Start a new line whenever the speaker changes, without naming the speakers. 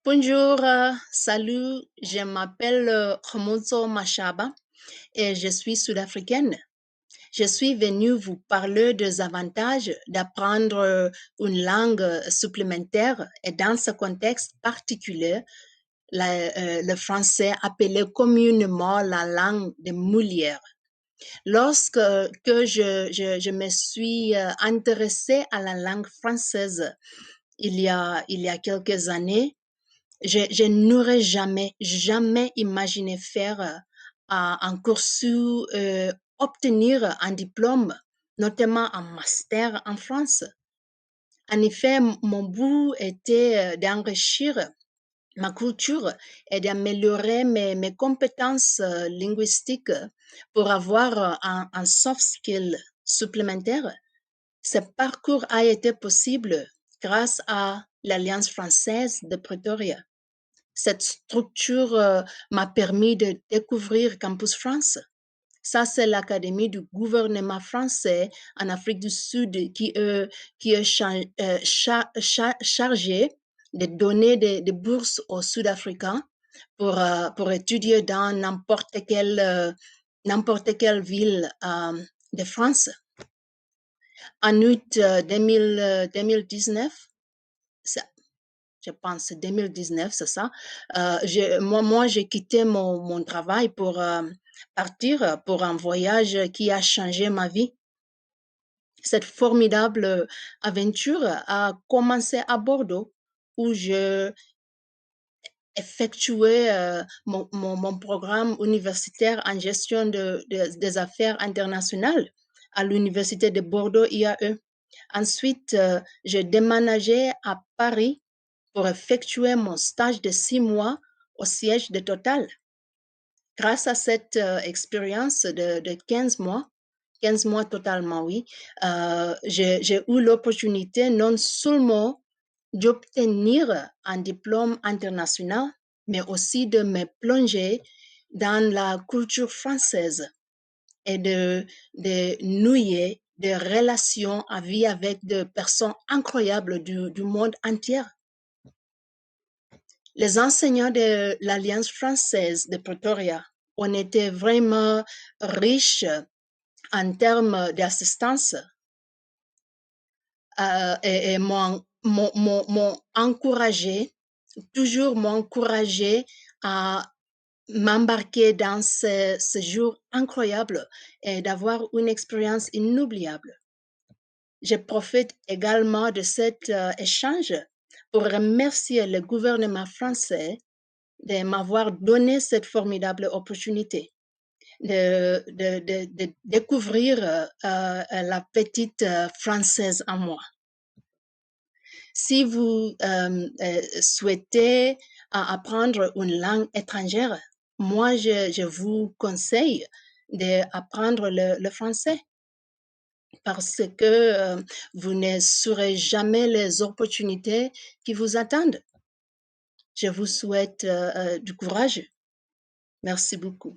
Bonjour, salut, je m'appelle Khomonso Machaba et je suis sud-africaine. Je suis venue vous parler des avantages d'apprendre une langue supplémentaire et dans ce contexte particulier, le français appelé communément la langue des Molières. Lorsque je me suis intéressée à la langue française il y a quelques années, je n'aurais jamais imaginé faire un cursus, obtenir un diplôme, notamment un master en France. En effet, mon but était d'enrichir ma culture et d'améliorer mes compétences linguistiques pour avoir un soft skill supplémentaire. Ce parcours a été possible grâce à l'Alliance française de Pretoria. Cette structure m'a permis de découvrir Campus France. Ça, c'est l'académie du gouvernement français en Afrique du Sud qui est chargée de donner des bourses aux Sud-Africains pour étudier dans n'importe quelle ville de France. En août 2019, je pense 2019, c'est ça. Moi, j'ai quitté mon travail pour partir pour un voyage qui a changé ma vie. Cette formidable aventure a commencé à Bordeaux, où je effectuais mon programme universitaire en gestion des affaires internationales à l'Université de Bordeaux IAE. Ensuite, je déménageais à Paris pour effectuer mon stage de 6 mois au siège de Total. Grâce à cette expérience de 15 mois totalement, oui, j'ai eu l'opportunité non seulement d'obtenir un diplôme international, mais aussi de me plonger dans la culture française et de nouer des relations à vie avec des personnes incroyables du monde entier. Les enseignants de l'Alliance française de Pretoria ont été vraiment riches en termes d'assistance et m'ont encouragé, toujours m'ont encouragé à m'embarquer dans ce jour incroyable et d'avoir une expérience inoubliable. Je profite également de cet échange pour remercier le gouvernement français de m'avoir donné cette formidable opportunité de découvrir la petite française en moi. Si vous souhaitez apprendre une langue étrangère, moi, je vous conseille d'apprendre le français parce que vous ne saurez jamais les opportunités qui vous attendent. Je vous souhaite du courage. Merci beaucoup.